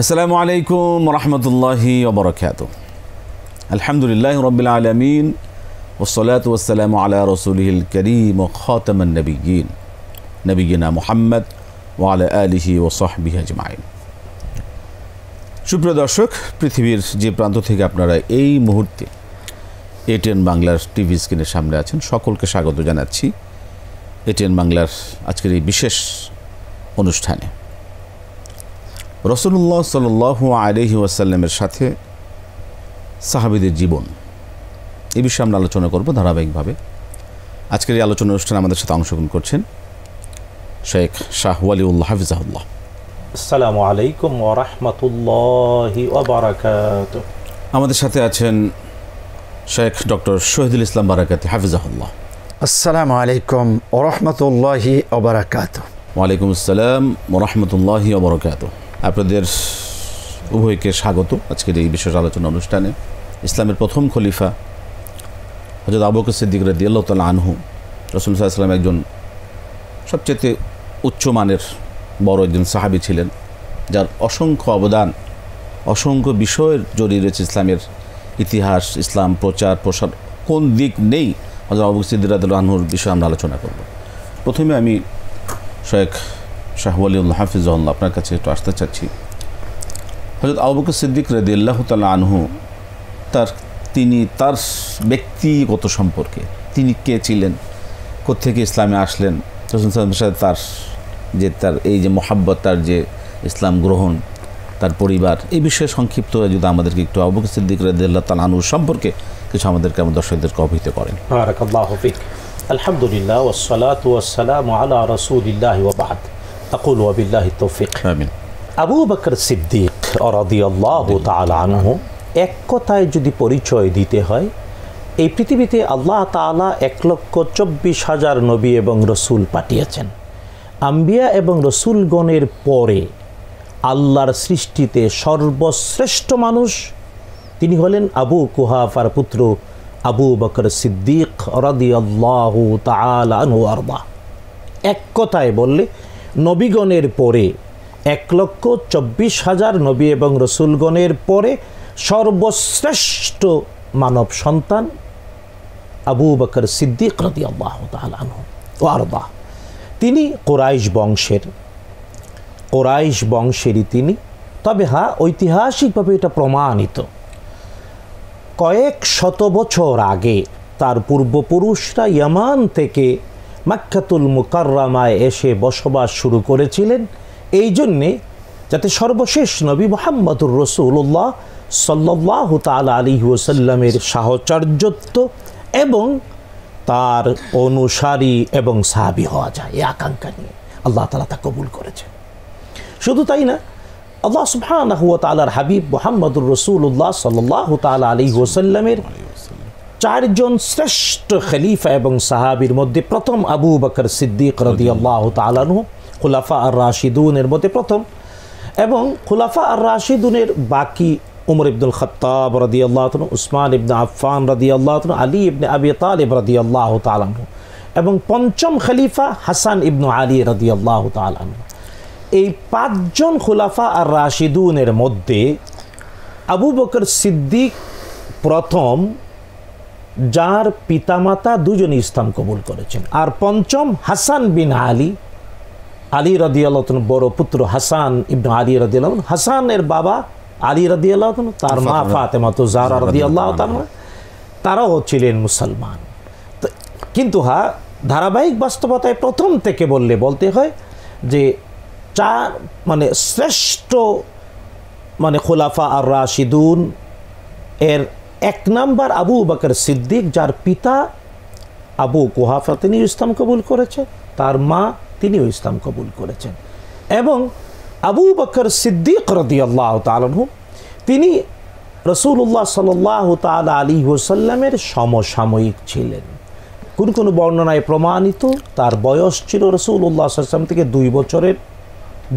আসসালামু আলাইকুম রহমতুল্লাহি ওয়া বারাকাতুহু। আলহামদুলিল্লাহি রাব্বিল আলামিন ওয়াসসালাতু ওয়াসসালামু আলা রাসূলিহিল কারীম ওয়া খাতামান নাবিয়্যিন নবিয়িনা মুহাম্মদ ওয়া আলা আলিহি ওয়া সাহবিহি আজমাইন। সুপ্রিয় দর্শক, পৃথিবীর যে প্রান্ত থেকে আপনারা এই মুহূর্তে এটিএন বাংলার টিভি স্ক্রিনের সামনে আছেন, সকলকে স্বাগত জানাচ্ছি এটিএন বাংলার আজকের এই বিশেষ অনুষ্ঠানে। রাসূলুল্লাহ সাল্লাল্লাহু আলাইহি ওয়াসাল্লামের সাথে সাহাবীদের জীবন, এই বিষয়ে আমরা আলোচনা করব ধারাবাহিকভাবে। আজকের এই আলোচনা অনুষ্ঠানে আমাদের সাথে অংশগ্রহণ করছেন শেখ শাহ ওয়ালিউল্লাহ হাফিজাহুল্লাহ। আসসালামু আলাইকুম ওয়া রাহমাতুল্লাহি ওয়া বারাকাতুহু। আমাদের সাথে আছেন শেখ ডক্টর শহীদুল ইসলাম বারাকাতি হাফিজাহুল্লাহ। আসসালামু আলাইকুম ওয়া রাহমাতুল্লাহি ওয়া বারাকাতুহু। ওয়ালাইকুম আসসালাম ওয়া রাহমাতুল্লাহি ওয়া বারাকাতুহু। আপনাদের উভয়কে স্বাগত আজকের এই বিশেষ আলোচনা অনুষ্ঠানে। ইসলামের প্রথম খলিফা হযরত আবু বকর সিদ্দিক রাদিয়াল্লাহু তাআলা আনহু, রাসূল সাল্লাল্লাহু আলাইহি ওয়াসাল্লাম একজন সবচেয়ে উচ্চমানের বড় একজন সাহাবী ছিলেন, যার অসংখ্য অবদান, অসংখ্য বিষয়ের জড়িয়ে রয়েছে ইসলামের ইতিহাস, ইসলাম প্রচার প্রসার কোন দিক নেই হযরত আবু বকর সিদ্দিক রাদিয়াল্লাহু আনহুর বিষয়ে আমরা আলোচনা করব। প্রথমে আমি শেখ শাহ ওয়ালিউল্লাহ হাফিজাহুল্লাহ আপনার কাছে একটু আসতে চাচ্ছি। হযরত আবু বকর সিদ্দিক রাদিয়াল্লাহু তাআলা আনহু তিনি তার ব্যক্তিগত সম্পর্কে, তিনি কে ছিলেন, কোত্থেকে ইসলামে আসলেন, রাসূল সাল্লাল্লাহু আলাইহি ওয়াসাল্লামের সাথে তার এই যে মহাব্বত, তার যে ইসলাম গ্রহণ, তার পরিবার, এই বিষয়ে সংক্ষিপ্ত যদি আমাদেরকে একটু আবু বকর সিদ্দিক রাদিয়াল্লাহু তাআলা আনহু সম্পর্কে কিছু আমাদেরকে, আমার দর্শকদেরকে অবহিত করেন। বারাকাল্লাহু ফিক। আলহামদুলিল্লাহ ওয়াসসালাতু ওয়াসসালামু আলা রাসূলিল্লাহি ওয়া বা'দ। আকুলু ওয়া বিল্লাহি তৌফিক। আমিন। আবু বকর সিদ্দিক রাদিয়াল্লাহু তাআলা আনহু, এক কথায় যদি পরিচয় দিতে হয়, এই পৃথিবীতে আল্লাহ তাআলা 1,24,000 নবী এবং রসুল পাঠিয়েছেন। আম্বিয়া এবং রসুলগণের পরে আল্লাহর সৃষ্টিতে সর্বশ্রেষ্ঠ মানুষ তিনি হলেন আবু কুহাফার পুত্র আবু বকর সিদ্দিক রাদিয়াল্লাহু তাআলা আনহু আরদা। এক কথায় বললে নবীগণের পরে 1,24,000 নবী এবং রসুলগণের পরে সর্বশ্রেষ্ঠ মানব সন্তান আবু বকর সিদ্দিক রাদিয়াল্লাহু তাআলা আনহু আরদা। তিনি কোরাইশ বংশেরই তিনি। তবে হ্যাঁ, ঐতিহাসিকভাবে এটা প্রমাণিত, কয়েক শত বছর আগে তার পূর্বপুরুষরা ইয়ামান থেকে মাক্কাতুল মুকাররমায় এসে বসবাস শুরু করেছিলেন, এই জন্যে যাতে সর্বশেষ নবী মুহাম্মদুর রাসূলুল্লাহ সাল্লাল্লাহু তাআলা আলাইহি ওয়াসাল্লামের সাহচর্যত্ব এবং তার অনুসারী এবং সাহাবী হওয়া যায়, এই আকাঙ্ক্ষা নিয়ে আল্লাহ তাআলা তা কবুল করেছেন। শুধু তাই না, আল্লাহ সুবহানাহু ওয়া তাআলার হাবিব মুহাম্মদুর রাসূলুল্লাহ সাল্লাল্লাহু তাআলা আলাইহি ওয়াসাল্লামের 4 জন শ্রেষ্ঠ খলিফা এবং সাহাবীর মধ্যে প্রথম আবু বকর সিদ্দিক রাদিয়াল্লাহু তাআলা আনহু, খুলাফা আর রাশিদুনের মধ্যে প্রথম, এবং খুলাফা আর রাশিদুনের বাকি উমর ইবনুল খাত্তাব রাদিয়াল্লাহু তাআলা, উসমান ইবনে আফফান রাদিয়াল্লাহু তাআলা, আলী ইবনে আবি তালিব রাদিয়াল্লাহু তাআলা আনহু, এবং পঞ্চম খলিফা হাসান ইবনে আলী রাদিয়াল্লাহু তাআলা আনহু। এই 5 জন খুলাফা আর রাশিদুনের মধ্যে আবু বকর সিদ্দিক প্রথম, যার পিতামাতা দুজনই ইসলাম কবুল করেছেন, আর পঞ্চম হাসান বিন আলী রাদিয়াল্লাহু তাআলা বড় পুত্র হাসান ইবনে আলী রাদিয়াল্লাহু, হাসানের বাবা আলী রাদিয়াল্লাহু তাআলা, তার মা ফাতেমা জাহরা রাদিয়াল্লাহু তাআলা, তারাও ছিলেন মুসলমান। কিন্তু হ্যাঁ, ধারাবাহিক বাস্তবতায় প্রথম থেকে বলতে হয় যে 4 শ্রেষ্ঠ খোলাফা আর রাশিদুন এর 1 নাম্বার আবু বকর সিদ্দিক, যার পিতা আবু কুহাফা তিনি ইসলাম কবুল করেছেন, তার মা তিনিও ইসলাম কবুল করেছেন। এবং আবু বকর সিদ্দিক রাদিয়াল্লাহু তাআলা আনহু, তিনি রাসূলুল্লাহ সাল্লাল্লাহু তাআলা আলাইহি ওয়াসাল্লামের সমসাময়িক ছিলেন। কোন বর্ণনায় প্রমাণিত তার বয়স ছিল রাসূলুল্লাহ সাল্লাল্লাহু আলাইহি ওয়াসাল্লাম থেকে 2 বছরের,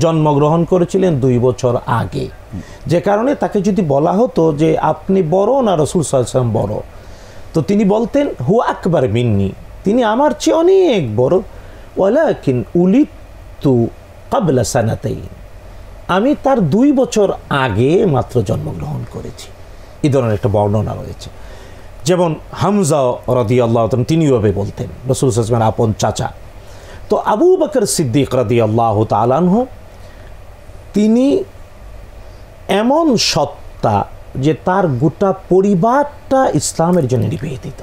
জন্মগ্রহণ করেছিলেন 2 বছর আগে। যে কারণে তাকে যদি বলা হতো যে আপনি বড় না রাসূল সাল্লাল্লাহু আলাইহি ওয়াসাল্লাম বড়, তো তিনি বলতেন হুয়া আকবার মিন্নি, তিনি আমার চেয়ে অনেক বড়। ওয়ালাকিন উলিদতু ক্বাবলা সানাতাইন, আমি তার 2 বছর আগে মাত্র জন্মগ্রহণ করেছি। এই ধরনের একটা বর্ণনা রয়েছে। যেমন হামজা রাদিয়াল্লাহু তাআলা তিনি এভাবে বলতেন, রাসূল সাল্লাল্লাহু আলাইহি ওয়াসাল্লামের আপন চাচা। তো আবু বকর সিদ্দিক রাদিয়াল্লাহু তাআলা আনহু তিনি এমন সত্তা যে তার গোটা পরিবারটা ইসলামের জন্য নিবেদিত।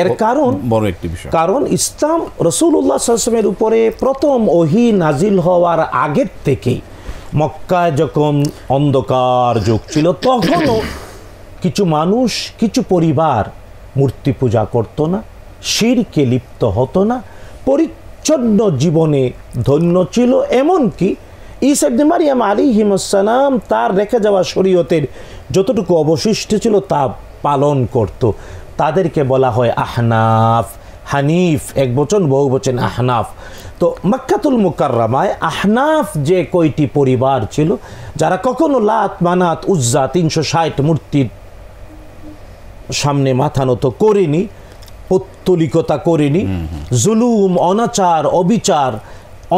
এর কারণ বড় একটি বিষয়, কারণ ইসলাম রাসূলুল্লাহ সাল্লাল্লাহু আলাইহি ওয়াসাল্লামের উপরে প্রথম ওহী নাজিল হওয়ার আগের থেকেই মক্কায় যখন অন্ধকার যুগ ছিল, তখনও কিছু মানুষ, কিছু পরিবার মূর্তি পূজা করত না, শিরকে লিপ্ত হতো না, পরিচ্ছন্ন জীবনে ধন্য ছিল। এমনকি ঈসা ইবনে মারইয়াম আলাইহিস সালাম তার রেখে যাওয়া শরীয়তের যতটুকু অবশিষ্ট ছিল তা পালন করত। তাদেরকে বলা হয় আহনাফ। হানিফ এক বচন, বহু বচন আহনাফ। তো মক্কাতুল মুকাররমায় আহনাফ যে কয়টি পরিবার ছিল, যারা কখনো লাত, মানাত, উজ্জা 360 মূর্তির সামনে মাথা নত করেনি, পৌত্তলিকতা করেনি, জুলুম, অনাচার, অবিচার,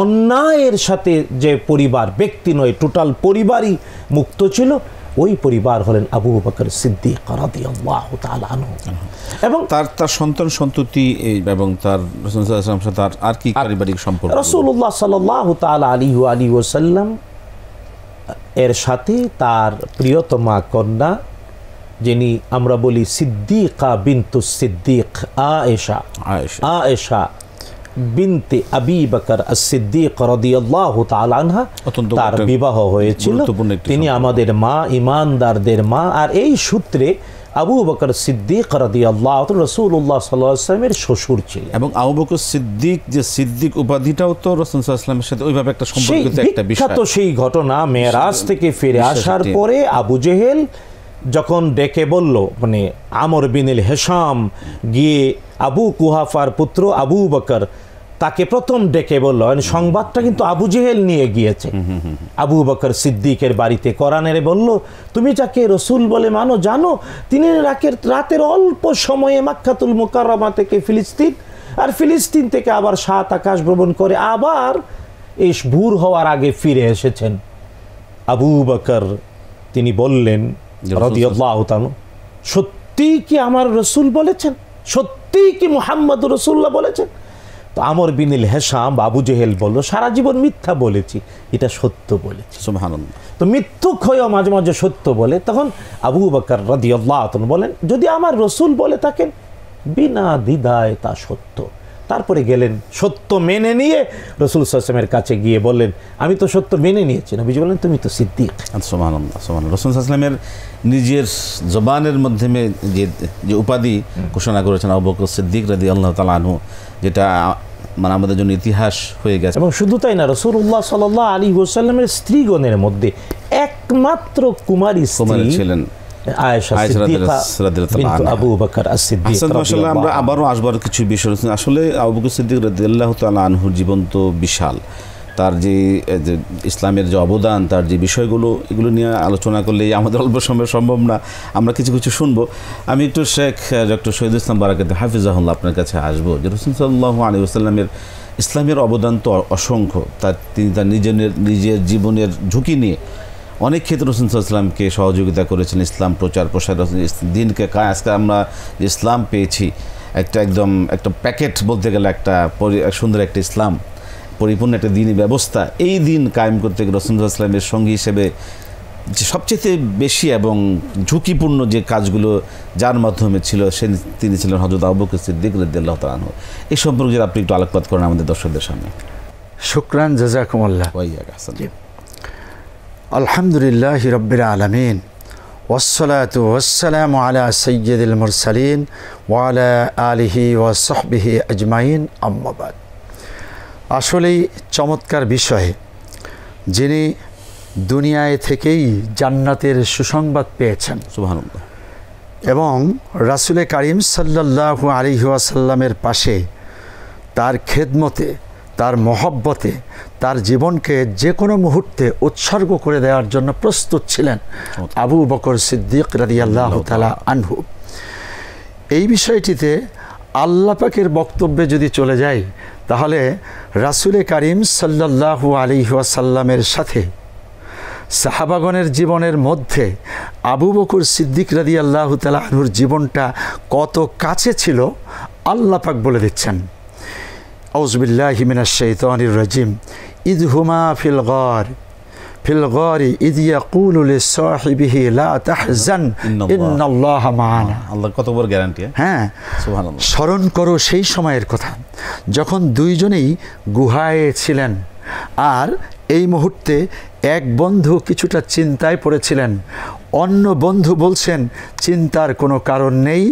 অন্যায়ের সাথে যে পরিবার, ব্যক্তি নয় টোটাল পরিবারই মুক্ত ছিল, ওই পরিবার হলেন আবু বকর সিদ্দিক রাদিয়াল্লাহু তাআলা আনহু। এবং তার সন্তান সন্ততি এবং তার রাসূল সাল্লাল্লাহু আলাইহি ওয়াসাল্লামের সাথে আর কি পারিবারিক সম্পর্ক? রাসূলুল্লাহ সাল্লাল্লাহু তাআলা আলাইহি ওয়াসাল্লাম এর সাথে তার প্রিয়তমা কন্যা, যিনি আমরা বলি সিদ্দিকা বিনতু সিদ্দিক আয়েশা বিনতে আবি বকর as-সিদ্দিক রাদিয়াল্লাহু তাআলা আনহা, তার বিবাহ হয়েছিল। তিনি আমাদের মা, ঈমানদারদের মা। আর এই সূত্রে আবু বকর সিদ্দিক রাদিয়াল্লাহু তাআলা রাসূলুল্লাহ সাল্লাল্লাহু আলাইহি ওয়াসাল্লামের শ্বশুর ছিলেন। এবং আবু বকর সিদ্দিক, যে সিদ্দিক উপাধিটাও তো রাসূল সাল্লাল্লাহু আলাইহি ওয়াসাল্লামের সাথে ওইভাবে একটা সম্পর্কিত একটা বিষয়। তো সেই ঘটনা মেরাজ থেকে ফিরে আসার পরে আবু জেহেল যখন ডেকে বলল, মানে আমর বিন হিশাম গিয়ে আবু কুহাফার পুত্র আবু বকর তাকে প্রথম ডেকে বলল, সংবাদটা কিন্তু আবু জেহেল নিয়ে গিয়েছে আবু বকর সিদ্দিকের বাড়িতে, কোরআনের বলল, তুমি যাকে রসুল বলে মানো জানো, তিনি রাতের অল্প সময়ে মক্কাতুল মুকাররমা থেকে ফিলিস্তিন, আর ফিলিস্তিন থেকে আবার 7 আকাশ ভ্রমণ করে আবার এই ভোর হওয়ার আগে ফিরে এসেছেন। আবু বকর তিনি বললেন রাদিয়াল্লাহু তাআলা, সত্যি কি আমার রসুল বলেছেন? সত্যি কি মুহাম্মদ রাসূলুল্লাহ বলেছেন? তো আমর বিন হিশাম, আবু জেহেল বলল, সারা জীবন মিথ্যা বলেছি, এটা সত্য বলেছি। সুবহানাল্লাহ। তো মিথ্যুক হয়েও মাঝে মাঝে সত্য বলে। তখন আবু বকর রাদিয়াল্লাহু তাআলা বলেন, যদি আমার রসূল বলে থাকেন বিনা দ্বিধায় তা সত্য। তারপরে গেলেন, সত্য মেনে নিয়ে রাসূল সাল্লাল্লাহু আলাইহি ওয়াসাল্লামের কাছে গিয়ে বললেন, আমি তো সত্য মেনে নিয়েছি। নবীজি বললেন, তুমি তো সিদ্দিক। সুবহানাল্লাহ, সুবহানাল্লাহ। রাসূল সাল্লাল্লাহু আলাইহি ওয়াসাল্লামের নিজের জবানের মাধ্যমে যে উপাধি ঘোষণা করেছেন আবু বকর সিদ্দিক রাদিয়াল্লাহু তাআলা আনহু, যেটা মানে আমাদের জন্য ইতিহাস হয়ে গেছে। এবং শুধু তাই না, রাসূলুল্লাহ সাল্লাল্লাহু আলাইহি ওয়াসাল্লামের স্ত্রীগণের মধ্যে একমাত্র কুমারী ছিলেন আয়েশা সিদ্দিকা বিনতু আবু বকর as-সিদ্দিক রাদিয়াল্লাহু তাআলা। আমরা আবারও আসবার কিছু বিষয় আসলে আবু বকর সিদ্দিক রাদিয়াল্লাহু তাআলা আনহুর জীবন তো বিশাল। তার যে ইসলামের যে অবদান, তার যে বিষয়গুলো, এগুলো নিয়ে আলোচনা করলে আমাদের অল্প সময় সম্ভব না। আমরা কিছু কিছু শুনবো। আমি একটু শেখ ডক্টর শহীদুল ইসলাম বারাকাত হাফিজাহুল্লাহ আপনার কাছে আসবো। যে রাসূল সাল্লাল্লাহু আলাইহি ওয়াসাল্লামের ইসলামের অবদান তো অসংখ্য। তিনি তার নিজের জীবনের ঝুঁকি নিয়ে অনেক ক্ষেত্রে রাসূল সাল্লাল্লাহু আলাইহি ওয়াসাল্লামকে সহযোগিতা করেছেন, ইসলাম প্রচার প্রসার, দিনকে আজকে আমরা ইসলাম পেয়েছি, একদম একটা প্যাকেট বলতে গেলে একটা সুন্দর একটা ইসলাম, পরিপূর্ণ একটা দিনী ব্যবস্থা। এই দিন কায়েম করতে গিয়ে রাসূল সাল্লাল্লাহু আলাইহি ওয়াসাল্লামের সঙ্গী হিসেবে যে সবচেয়ে বেশি এবং ঝুঁকিপূর্ণ যে কাজগুলো যার মাধ্যমে ছিল, তিনি ছিলেন হযরত আবু বকর সিদ্দিক রাদিয়াল্লাহু তাআলা আনহু। এই সম্পর্কে যদি আপনি একটু আলোকপাত করেন আমাদের দর্শকদের সামনে। শুকরান, জাযাকুমুল্লাহ। আলহামদুলিল্লাহি রাব্বিল আলামিন, ওয়াসসালাতু ওয়াসসালামু আলা সাইয়্যিদিল মুরসালিন ওয়া আলা আলিহি ওয়া সাহবিহি আজমাইন, আম্মা বাদ। আসলেই চমৎকার বিষয়, যিনি দুনিয়ায় থেকেই জান্নাতের সুসংবাদ পেয়েছেন, সুবহানাল্লাহ, এবং রাসূলে কারীম সাল্লাল্লাহু আলাইহি ওয়াসাল্লামের পাশে তার খেদমতে, তার মহব্বতে তার জীবনকে যে কোনো মুহূর্তে উৎসর্গ করে দেওয়ার জন্য প্রস্তুত ছিলেন আবু বকর সিদ্দিক রাদিয়াল্লাহু তাআলা আনহু। এই বিষয়টিতে আল্লাহ পাকের বক্তব্যে যদি চলে যাই, তাহলে রাসূলে কারীম সাল্লাল্লাহু আলাইহি ওয়াসাল্লামের সাথে সাহাবাগণের জীবনের মধ্যে আবু বকর সিদ্দিক রাদিয়াল্লাহু তাআলা আনহুর জীবনটা কত কাছে ছিল আল্লাহ পাক বলে দিচ্ছেন, আউযু বিল্লাহি মিনাশ শাইতানির রাজিম, ইয হুমা ফিল গারি ইয ইয়াকুলু লিসাহিবিহি লা তাহজান ইন্নাল্লাহা মা'ানা। আল্লাহ কত বড় গ্যারান্টি। হ্যাঁ, সুবহানাল্লাহ। স্মরণ করো সেই সময়ের কথা যখন দুইজনেই গুহায় ছিলেন, আর এই মুহূর্তে এক বন্ধু কিছুটা চিন্তায় পড়েছিলেন, অন্য বন্ধু বলছেন চিন্তার কোনো কারণ নেই,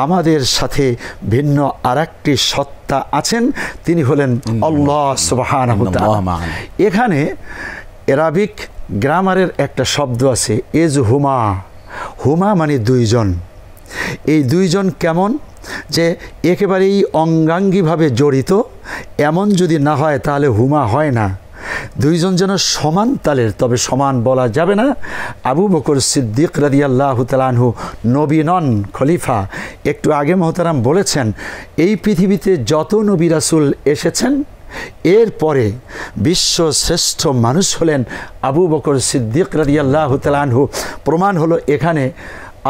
আমাদের সাথে ভিন্ন আরেকটি সত্তা আছেন, তিনি হলেন আল্লাহ সুবহানাহু ওয়া তাআলা। এখানে আরবিক গ্রামারের একটা শব্দ আছে, এজ হুমা। হুমা মানে দুইজন। এই দুইজন কেমন, যে একেবারেই অঙ্গাঙ্গিভাবে জড়িত এমন যদি না হয় তাহলে হুমা হয় না। দুইজন যেন সমান তালের, তবে সমান বলা যাবে না। আবু বকর সিদ্দিক রাদিয়াল্লাহু তাআলা আনহু নবী নন, খলিফা। একটু আগে মোহতারাম বলেছেন, এই পৃথিবীতে যত নবী রাসূল এসেছেন এরপরে বিশ্ব শ্রেষ্ঠ মানুষ হলেন আবু বকর সিদ্দিক রাদিয়াল্লাহু তাআলা আনহু। প্রমাণ হলো এখানে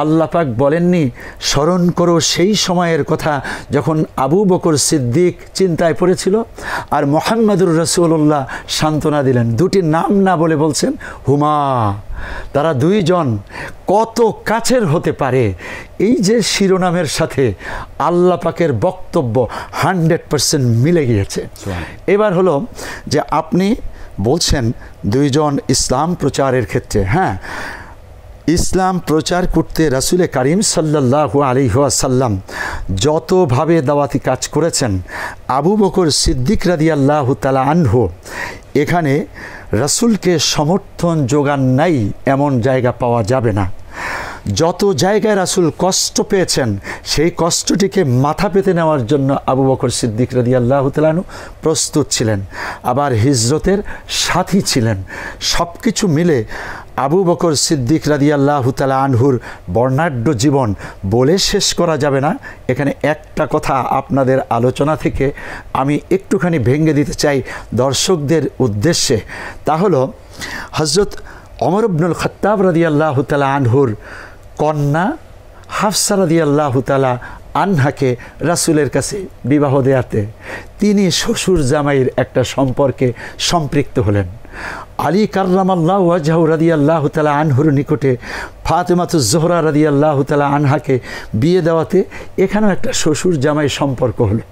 আল্লাহ পাক বলেননি স্মরণ করো সেই সময়ের কথা যখন আবু বকর সিদ্দিক চিন্তায় পড়েছিল, আর মুহাম্মদুর রাসূলুল্লাহ সান্ত্বনা দিলেন। দুটি নাম না বলে বলছেন হুমা। তারা দুইজন কত কাছের হতে পারে, এই যে শিরোনামের সাথে আল্লাহ পাকের বক্তব্য 100% মিলে গিয়েছে। এবার হলো যে আপনি বলছেন দুইজন ইসলাম প্রচারের ক্ষেত্রে, হ্যাঁ, ইসলাম প্রচার করতে রাসূলে কারীম সাল্লাল্লাহু আলাইহি ওয়াসাল্লাম যতভাবে দাওয়াতি কাজ করেছেন, আবু বকর সিদ্দিক রাদিয়াল্লাহু তাআলা আনহু এখানে রাসূলকে সমর্থন যোগান নাই এমন জায়গা পাওয়া যাবে না। যত জায়গায় রাসূল কষ্ট পেয়েছেন সেই কষ্টটিকে মাথা পেতে নেওয়ার জন্য আবু বকর সিদ্দিক রাদিয়াল্লাহু তাআলা আনহু প্রস্তুত ছিলেন, আবার হিজরতের সাথী ছিলেন। সব কিছু মিলে আবু বকর সিদ্দিক রাদিয়াল্লাহু তাআলা আনহুর বর্ণাঢ্য জীবন বলে শেষ করা যাবে না। এখানে একটা কথা আপনাদের আলোচনা থেকে আমি একটুখানি ভেঙে দিতে চাই দর্শকদের উদ্দেশ্যে, তা হলো হযরত ওমর ইবনুল খাত্তাব রাদিয়াল্লাহু তাআলা আনহুর কন্যা হাফসা রাদিয়াল্লাহু তাআলা আনহাকে রাসূলের কাছে বিবাহ দেয়াতে তিনি শ্বশুর জামাইয়ের একটা সম্পর্কে সম্পৃক্ত হলেন। আলী কাররামাল্লাহু ওয়াজহাহু রাদিয়াল্লাহু তাআলা আনহুর নিকটে ফাতেমাতুজ জোহরা রাদিয়াল্লাহু তাআলা আনহাকে বিয়ে দেওয়াতে এখানেও একটা শ্বশুর জামাই সম্পর্ক হলো।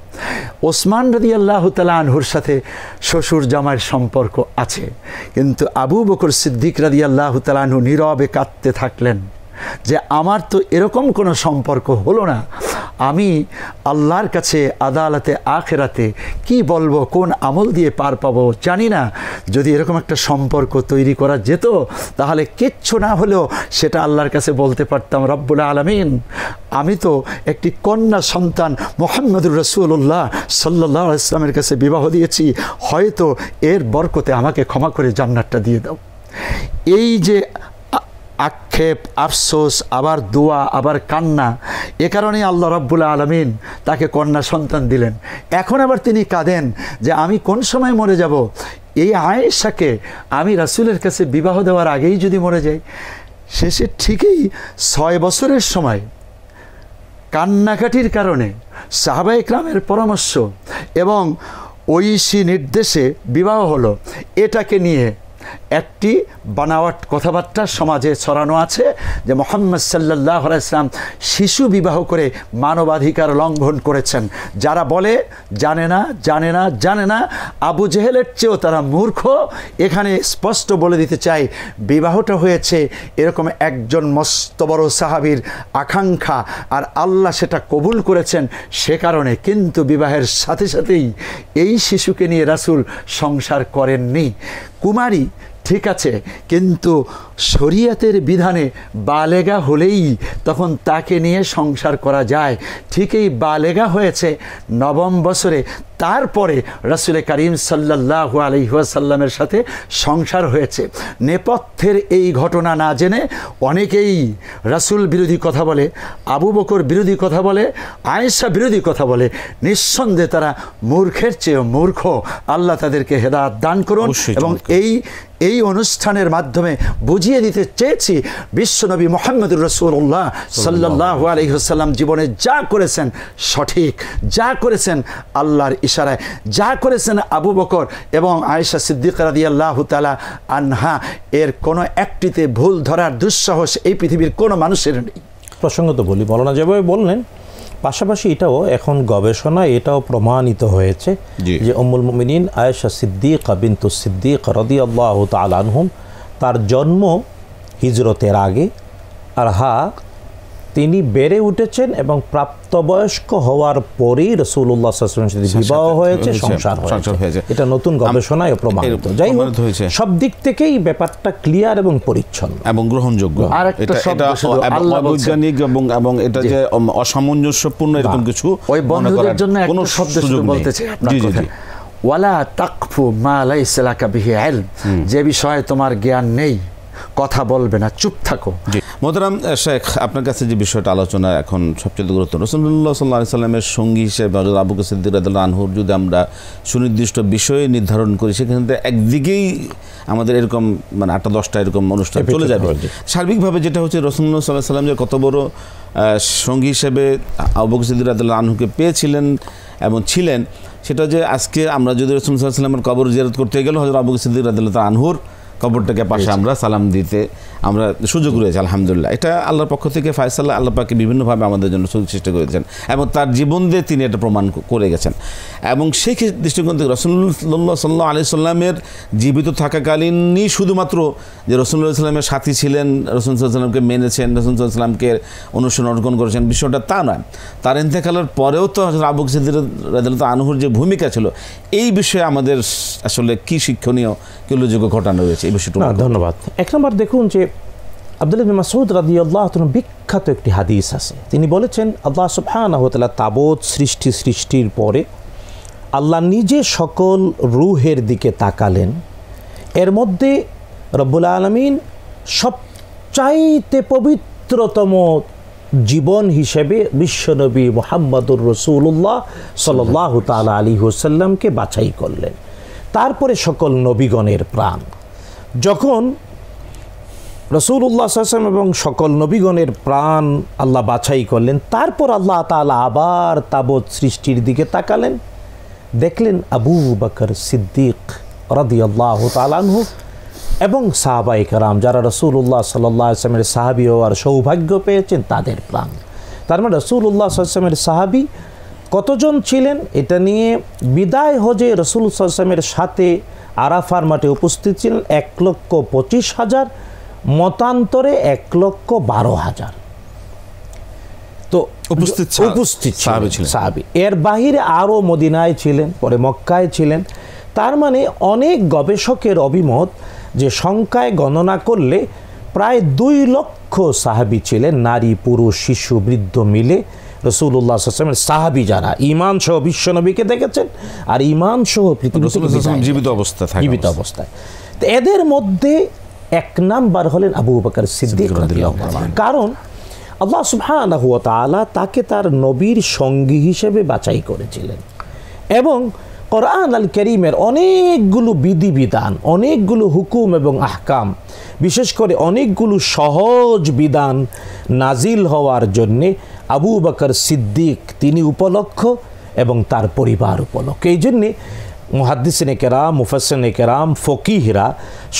ওসমান রাদিয়াল্লাহু তাআলা আনহুর সাথে শ্বশুর জামাইয়ের সম্পর্ক আছে, কিন্তু আবু বকর সিদ্দিক রাদিয়াল্লাহু তাআলা আনহু নীরবে কাঁদতে থাকলেন যে আমার তো এরকম কোনো সম্পর্ক হলো না, আমি আল্লাহর কাছে আদালতে আখেরাতে কি বলবো, কোন আমল দিয়ে পার পাবো জানি না। যদি এরকম একটা সম্পর্ক তৈরি করা যেত তাহলে কিচ্ছু না হলেও সেটা আল্লাহর কাছে বলতে পারতাম, রব্বুল আলামিন আমি তো একটি কন্যা সন্তান মুহাম্মদুর রাসূলুল্লাহ সাল্লাল্লাহু আলাইহি ওয়াসাল্লামের কাছে বিবাহ দিয়েছি, হয়তো এর বরকতে আমাকে ক্ষমা করে জান্নাতটা দিয়ে দাও। এই যে আক্ষেপ, আফসোস, আবার দোয়া, আবার কান্না, এ কারণেই আল্লাহ রাব্বুল আলামিন তাকে কন্যা সন্তান দিলেন। এখন আবার তিনি কাঁদেন যে আমি কোন সময় মরে যাব, এই আয়েশাকে আমি রাসূলের কাছে বিবাহ দেওয়ার আগেই যদি মরে যাই। শেষে ঠিকই 6 বছরের সময় কান্নাকাটির কারণে সাহাবায়ে কেরামের পরামর্শ এবং ঐশী নির্দেশে বিবাহ হলো। এটাকে নিয়ে একটি বানাওয়াট কথাবার্তা সমাজে ছড়ানো আছে যে মুহাম্মদ সাল্লাল্লাহু আলাইহি ওয়াসাল্লাম শিশু বিবাহ করে মানবাধিকার লঙ্ঘন করেছেন। যারা বলে জানে না জানে না জানে না, আবু জেহেলের চেয়েও তারা মূর্খ। এখানে স্পষ্ট বলে দিতে চাই, বিবাহটা হয়েছে এরকম একজন মস্ত বড় সাহাবীর আকাঙ্ক্ষা, আর আল্লাহ সেটা কবুল করেছেন সে কারণে। কিন্তু বিবাহের সাথে সাথেই এই শিশুকে নিয়ে রাসূল সংসার করেননি। কুমারী ঠিক আছে, কিন্তু শরীয়তের বিধানে বালেগা হলেই তখন তাকে নিয়ে সংসার করা যায়। ঠিক এই বালেগা হয়েছে 9ম বছরে, তারপরে রাসূল করিম সাল্লাল্লাহু আলাইহি ওয়াসাল্লামের সাথে সংসার হয়েছে। নেপথ্যের এই ঘটনা না জেনে অনেকেই রাসূল বিরোধী কথা বলে, আবু বকর বিরোধী কথা বলে, আয়েশা বিরোধী কথা বলে। নিঃসন্দেহে তারা মূর্খের চেয়ে মূর্খ। আল্লাহ তাদেরকে হেদায়েত দান করুন। এবং এই অনুষ্ঠানের মাধ্যমে বুঝিয়ে দিতে চেয়েছি বিশ্বনবী মুহাম্মদুর রাসূলুল্লাহ সাল্লাল্লাহু আলাইহি ওয়াসাল্লাম জীবনে যা করেছেন সঠিক, যা করেছেন আল্লাহর ইশারায়, যা করেছেন আবু বকর এবং আয়েশা সিদ্দিকা রাদিয়াল্লাহু তাআলা আনহা, এর কোনো একটিতে ভুল ধরার দুঃসাহস এই পৃথিবীর কোনো মানুষের নেই। প্রসঙ্গত বলি, মৌলানা যেভাবে বললেন, পাশাপাশি এটাও এখন গবেষণায় এটাও প্রমাণিত হয়েছে যে উম্মুল মুমিনিন আয়েশা সিদ্দিকা বিনতু সিদ্দিক রাদিয়াল্লাহু তাআলা আনহুম, তার জন্ম হিজরতের আগে, আর তিনি বেড়ে উঠেছেন এবং প্রাপ্তবয়স্ক হওয়ার পরেই রাসূলুল্লাহ সাল্লাল্লাহু আলাইহি ওয়াসাল্লামের সাথে বিবাহ হয়েছে, সংসার হয়েছে। এটা নতুন গবেষণায় প্রমাণিত। যাই হোক, সব দিক থেকেই ব্যাপারটা ক্লিয়ার এবং পরিচ্ছন্ন এবং গ্রহণযোগ্য। বৈজ্ঞানিক এবং এটা যে অসামঞ্জস্যপূর্ণ এরকম কিছু ওই বন্ধুদের জন্য কোনো শব্দ বলতে চাই আপনার কথা, ওয়ালা তাকফু মা লাইসা লাকা বিহি ইলম, যে বিষয়ে তোমার জ্ঞান নেই কথা বলবে না, চুপ থাকো। মোহতারাম শেখ, আপনার কাছে যে বিষয়টা আলোচনা এখন সবচেয়ে গুরুত্বপূর্ণ, রাসূলুল্লাহ সাল্লাল্লাহু আলাইহি সাল্লামের সঙ্গী হিসেবে হযরত আবু বকর সিদ্দিক রাদিয়াল্লাহু আনহুর যদি আমরা সুনির্দিষ্ট বিষয় নির্ধারণ করি, সেখানে একদিকেই আমাদের এরকম মানে 8-10টা এরকম অনুষ্ঠান চলে যাবে। সার্বিকভাবে যেটা হচ্ছে, রাসূলুল্লাহ সাল্লাল্লাহু আলাইহি সাল্লাম যে কত বড় সঙ্গী হিসেবে আবু বকর সিদ্দিক রাদিয়াল্লাহু আনহুকে পেয়েছিলেন এবং ছিলেন, সেটা যে আজকে আমরা যদি রাসূলুল্লাহ সাল্লাল্লাহু আলাইহি সাল্লামের কবর জিয়ারত করতে গেলে হযরত আবু বকর সিদ্দিক রাদিয়াল্লাহু আনহুর কবরটাকে পাশে আমরা সালাম দিতে আমরা সুযোগ রয়েছে, আলহামদুলিল্লাহ। এটা আল্লাহর পক্ষ থেকে ফায়সালা, আল্লাহ পাকে বিভিন্নভাবে আমাদের জন্য সুযোগ সৃষ্টি করেছেন এবং তার জীবন দিয়ে তিনি এটা প্রমাণ করে গেছেন। এবং সেই দৃষ্টিকোণ থেকে রাসূলুল্লাহ সাল্লাল্লাহু আলাইহি সাল্লামের জীবিত থাকাকালীনই শুধুমাত্র যে রাসূলুল্লাহ সাল্লামের সাথী ছিলেন, রাসূলুল্লাহ সাল্লামকে মেনেছেন, রাসূলুল্লাহ সাল্লামকে অনুসরণ করেছেন, বিষয়টা তা নয়। তার ইন্তেকালের পরেও তো আবু বকর সিদ্দিক রাদিয়াল্লাহু আনহুর যে ভূমিকা ছিল, এই বিষয়ে আমাদের আসলে কি শিক্ষণীয়, কি উল্লেখযোগ্য ঘটনা রয়েছে? ধন্যবাদ। এক নম্বর দেখুন যে আব্দুল্লাহ ইবনে মাসউদ রাদিয়াল্লাহু তাআলা বিখ্যাত একটি হাদিস আছে। তিনি বলেছেন, আল্লাহ সুবহানাহু ওয়া তাআলা তাবৎ সৃষ্টির পরে আল্লাহ নিজে সকল রূহের দিকে তাকালেন। এর মধ্যে রব্বুল আলামিন সবচাইতে পবিত্রতম জীবন হিসেবে বিশ্বনবী মুহাম্মদুর রাসূলুল্লাহ সাল্লাল্লাহু তাআলা আলাইহি ওয়াসাল্লামকে বাছাই করলেন। তারপরে সকল নবীগণের প্রাণ। যখন রাসূলুল্লাহ সাল্লাল্লাহু আলাইহি ওয়াসাল্লাম এবং সকল নবীগণের প্রাণ আল্লাহ বাছাই করলেন, তারপর আল্লাহ তাআলা আবার তাবৎ সৃষ্টির দিকে তাকালেন, দেখলেন আবু বকর সিদ্দিক রাদিয়াল্লাহু তাআলা আনহু এবং সাহাবায়ে কেরাম যারা রাসূলুল্লাহ সাল্লাল্লাহু আলাইহি ওয়াসাল্লামের সাহাবী হওয়ার সৌভাগ্য পেয়েছেন, তাদের প্রাণ। তার মানে রাসূলুল্লাহ সাল্লাল্লাহু আলাইহি ওয়াসাল্লামের সাহাবী কতজন ছিলেন, এটা নিয়ে বিদায় হজে রাসূল সাল্লাল্লাহু আলাইহি ওয়াসাল্লামের সাথে আরাফার মাঠে উপস্থিত ছিলেন 1,25,000, মতান্তরে 1,12,000 তো উপস্থিত সাহাবী। এর বাহিরে আরও মদিনায় ছিলেন, পরে মক্কায় ছিলেন। তার মানে অনেক গবেষকের অভিমত যে সংখ্যায় গণনা করলে প্রায় 2 লক্ষ সাহাবী ছিলেন, নারী পুরুষ শিশু বৃদ্ধ মিলে। রাসূলুল্লাহ সাল্লাল্লাহু আলাইহি ওয়াসাল্লামের সাহাবী যারা ঈমান সহ বিশ্বনবীকে দেখেছেন আর ঈমান সহ পৃথিবীতে জীবিত অবস্থায়, তো এদের মধ্যে 1 নাম্বার হলেন আবু বকর সিদ্দিক রাদিয়াল্লাহু আনহু। কারণ আল্লাহ সুবহানাহু ওয়া তাআলা তাকে তার নবীর সঙ্গী হিসেবে বাছাই করেছিলেন এবং কোরআন আল কারীমের অনেকগুলো বিধিবিধান, অনেকগুলো হুকুম এবং আহকাম, বিশেষ করে অনেকগুলো সহজ বিধান নাজিল হওয়ার জন্যে আবু বকর সিদ্দিক তিনি উপলক্ষ এবং তার পরিবার উপলক্ষ। এই জন্যে মুহাদ্দিসিনে কেরাম, মুফাসসিরিনে কেরাম, ফকিহরা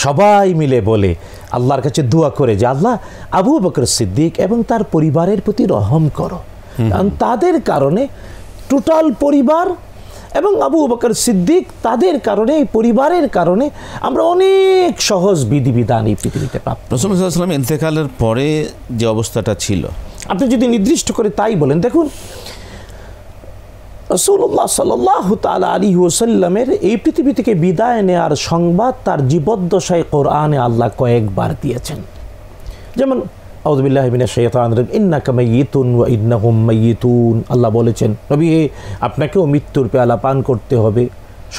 সবাই মিলে বলে আল্লাহর কাছে দোয়া করে যে আল্লাহ আবু বকর সিদ্দিক এবং তার পরিবারের প্রতি রহম করো, কারণ তাদের কারণে টোটাল পরিবার এবং আবু বকর সিদ্দিক তাদের কারণে, এই পরিবারের কারণে আমরা অনেক সহজ বিধিবিধান এই পৃথিবীতে প্রাপ্ত। রাসূলুল্লাহ সাল্লাল্লাহু আলাইহি ওয়াসাল্লাম ইন্তেকালের পরে যে অবস্থাটা ছিল, আপনি যদি নির্দিষ্ট করে তাই বলেন, দেখুন রাসূলুল্লাহ সাল্লাল্লাহু তাআলা আলাইহি ওয়াসাল্লামের এই পৃথিবী থেকে বিদায় নেওয়ার সংবাদ তার জীবদ্দশায় কোরআনে আল্লাহ কয়েকবার দিয়েছেন। যেমন আউযু বিল্লাহি মিনাশ শাইতানির রাজিম, ইন্নাকা মাইয়িতুন ওয়া ইন্নাহুম মাইয়িতুন। আল্লাহ বলেছেন, নবী আপনাকেও মৃত্যুর পেয়ালা পান করতে হবে,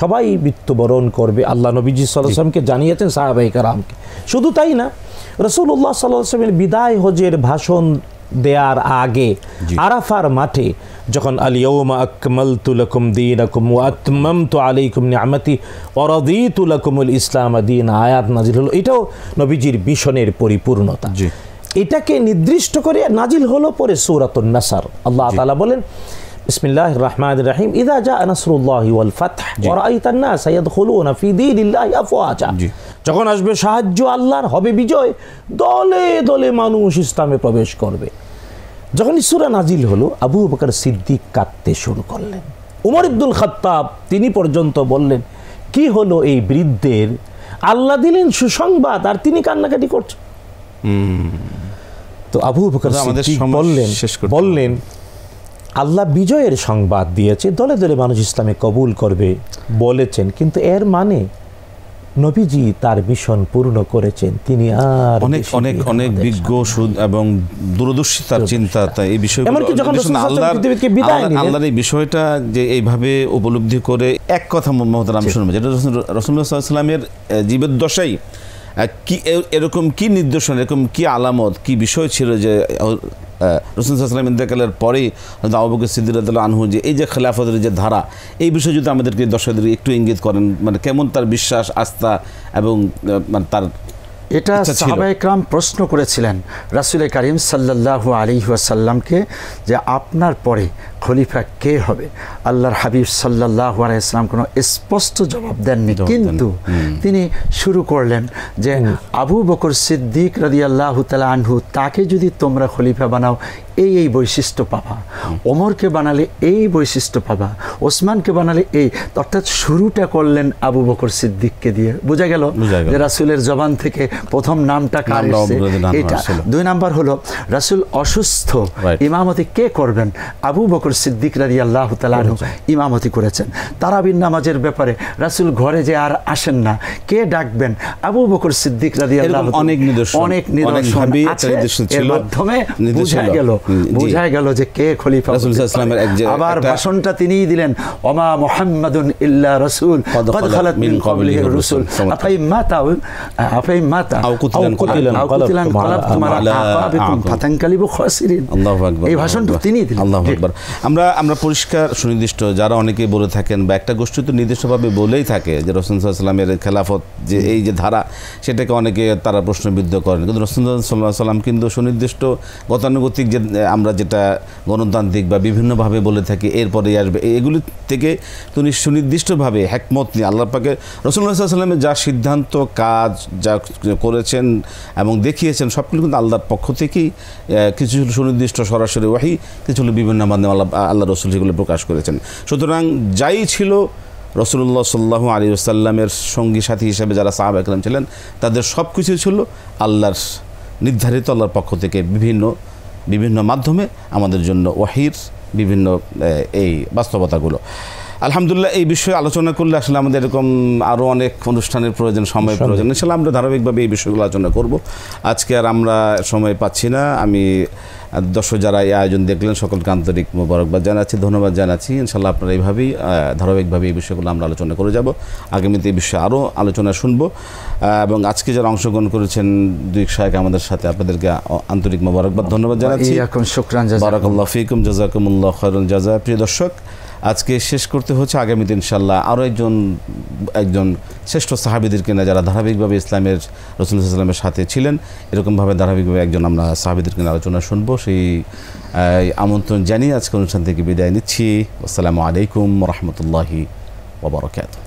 সবাই মৃত্যুবরণ করবে। আল্লাহ নবীজি সাল্লাল্লাহু আলাইহি ওয়াসাল্লামকে জানিয়েছেন, সাহাবায়ে কেরামকে। শুধু তাই না, রাসূলুল্লাহ সাল্লাল্লাহু আলাইহি ওয়াসাল্লামের বিদায় হজের ভাষণ দেওয়ার আগে আরাফার মাঠে যখন আল-ইয়াওমা আকমালতু লাকুম দীনাকুম ওয়া আতমামতু আলাইকুম নি'মাতি ওয়া রাদিতু লাকুমুল ইসলাম দীনা আয়াত নাজিল হলো। এটাও নবীজির মিশনের পরিপূর্ণতা। এটাকে নির্দিষ্ট করে নাজিল হলো পরে সূরাতুন নাসর। আল্লাহ তাআলা বলেন, বিসমিল্লাহির রাহমানির রাহিম, ইযা জাআ নাসরুল্লাহি ওয়াল ফাতহ ওয়া রাআইতান নাসা ইয়াদখুলুনা ফি দীনিল্লাহি আফওয়াজা। যখন আসবে সাহায্য আল্লাহর, হবে বিজয়, দলে দলে মানুষ ইসলামে প্রবেশ করবে। যখন সূরা নাজিল হলো, আবু বকর সিদ্দিক কাঁদতে শুরু করলেন। উমর ইবনুল খাত্তাব তিনি পর্যন্ত বললেন, কি হলো এই বৃদ্ধের, আল্লাহ দিলেন সুসংবাদ আর তিনি কান্নাকাটি করছেন। তো আবু বকর সিদ্দিক বললেন আল্লাহ বিজয়ের সংবাদ দিয়েছে, দলে দলে মানুষ ইসলামে কবুল করবে বলেছেন, কিন্তু এর মানে নবীজি তার মিশন পূর্ণ করেছেন, তিনি আর অনেক অনেক অনেক বিজ্ঞ এবং দূরদর্শিতার চিন্তা, এই বিষয়গুলো আল্লাহর এই বিষয়টা যে এইভাবে উপলব্ধি করে এক কথা মোহাম্মদ শুনবো, যেটা রাসূলুল্লাহ সাল্লাল্লাহু আলাইহি ওয়াসাল্লামের জীবদ্দশায় কি এরকম কি নির্দেশনা, এরকম কি আলামত, কি বিষয় ছিল যে রাসূলুল্লাহ সাল্লাল্লাহু আলাইহি ওয়াসাল্লাম ইন্তেকালের পরেই আবু বকর সিদ্দিক রাদিয়াল্লাহু আনহু যে এই যে খেলাফতের যে ধারা, এই বিষয়ে যদি আমাদেরকে দর্শকদের একটু ইঙ্গিত করেন, মানে কেমন তার বিশ্বাস, আস্থা এবং মানে তার এটা সাহাবায়ে কেরাম প্রশ্ন করেছিলেন রাসূল কারীম সাল্লাল্লাহু আলাইহি ওয়াসাল্লামকে যে আপনার পরে খলিফা কে হবে। আল্লাহর হাবিব সাল্লাল্লাহু আলাইহি ওয়াসাল্লাম কোনো স্পষ্ট জবাব দেননি, কিন্তু তিনি শুরু করলেন যে আবু বকর সিদ্দিক রাদিয়াল্লাহু তাআলা আনহু, তাকে যদি তোমরা খলিফা বানাও এই এই বৈশিষ্ট্য পাবা, ওমরকে বানালে এই বৈশিষ্ট্য পাবা, ওসমানকে বানালে এই, অর্থাৎ শুরুটা করলেন আবু বকর সিদ্দিককে দিয়ে। বোঝা গেল যে রাসূলের জবান থেকে প্রথম নামটা কার এসেছে, এটা। দুই নাম্বার হলো রাসূল অসুস্থ, ইমামতি কে করবেন? আবু বকর সিদ্দিক রাদিয়াল্লাহু তাআলা আনহু ইমামতি করেছেন। তারাবির নামাজের ব্যাপারে রাসূল ঘরে যে আর আসেন না, কে ডাকবেন? আবু বকর সিদ্দিক রাদিয়াল্লাহু অনেক নিদর্শন আছে, এর মাধ্যমে বোঝা গেল যে কে খলিফা। আবার ভাষণটা তিনিই দিলেন, ওমা মুহাম্মাদুন ইল্লা রাসূল ক্বাদ খালাত মিন ক্বাবলিহির রাসূল আফাইমাতা আও কুতিলান ক্বালাবতুম আলা আকাবিকুম ফাতানকালিবু খাসিরিন। আল্লাহু আকবার। এই ভাষণটা তিনিই দিলেন। আল্লাহু আকবার। আমরা পরিষ্কার সুনির্দিষ্ট, যারা অনেকে বলে থাকেন বা একটা গোষ্ঠী তো নির্দিষ্টভাবে বলেই থাকে যে রাসূল সাল্লাল্লাহু আলাইহি ওয়াসাল্লামের খেলাফত যে এই যে ধারা, সেটাকে অনেকে তারা প্রশ্নবিদ্ধ করেন, কিন্তু রাসূল সাল্লাল্লাহু আলাইহি ওয়াসাল্লাম কিন্তু সুনির্দিষ্ট গতানুগতিক যে আমরা যেটা গণতান্ত্রিক বা বিভিন্নভাবে বলে থাকি এরপরেই আসবে, এগুলি থেকে তিনি সুনির্দিষ্টভাবে হিকমত নিয়ে আল্লাহ পাকে রাসূলুল্লাহ সাল্লাল্লাহু আলাইহি ওয়াসাল্লামের যা সিদ্ধান্ত, কাজ যা করেছেন এবং দেখিয়েছেন, সবগুলো কিন্তু আল্লাহর পক্ষ থেকেই, কিছু সুনির্দিষ্ট সরাসরি ওয়াহি, কিছু বিভিন্ন মাধ্যমে আল্লাহ রসুল সেগুলো প্রকাশ করেছেন। সুতরাং যাই ছিল রাসূলুল্লাহ সাল্লাল্লাহু আলাইহি ওয়াসাল্লামের সঙ্গী সাথী হিসেবে যারা সাহাবা একরাম ছিলেন, তাদের সব কিছু ছিল আল্লাহর নির্ধারিত, আল্লাহর পক্ষ থেকে বিভিন্ন মাধ্যমে আমাদের জন্য ওয়াহির বিভিন্ন এই বাস্তবতাগুলো। আলহামদুলিল্লাহ, এই বিষয়ে আলোচনা করলে আসলে আমাদের এরকম আরও অনেক অনুষ্ঠানের প্রয়োজন, সময় প্রয়োজন। ইনশাআল্লাহ আমরা ধারাবাহিকভাবে এই বিষয়গুলো আলোচনা করব। আজকে আর আমরা সময় পাচ্ছি না। আমি দর্শক যারা এই আয়োজন দেখলেন সকলকে আন্তরিক মোবারকবাদ জানাচ্ছি, ধন্যবাদ জানাচ্ছি। ইনশাআল্লাহ আপনারা এইভাবেই ধারাবাহিকভাবে এই বিষয়গুলো আমরা আলোচনা করে যাব। আগামীতে এই বিষয়ে আরও আলোচনা শুনবো এবং আজকে যারা অংশগ্রহণ করেছেন দুই শায়েখ আমাদের সাথে, আপনাদেরকে আন্তরিক মোবারকবাদ ধন্যবাদ জানাচ্ছি। বারাকাল্লাহু ফিকুম, জাযাকুমুল্লাহু খায়রাল জাযা। প্রিয় দর্শক, আজকে শেষ করতে হচ্ছে। আগামীতে ইনশাআল্লাহ আরও একজন শ্রেষ্ঠ সাহাবীদেরকে না, যারা ধারাবাহিকভাবে ইসলামের রাসূলুল্লাহ সাল্লাল্লাহু আলাইহি ওয়াসাল্লামের সাথে ছিলেন, এরকমভাবে ধারাবাহিকভাবে একজন আমরা সাহাবীদেরকে নিয়ে আলোচনা শুনবো। সেই আমন্ত্রণ জানিয়ে আজকে অনুষ্ঠান থেকে বিদায় নিচ্ছি। আসসালামু আলাইকুম ওয়া রাহমাতুল্লাহি ওয়া বারাকাতুহু।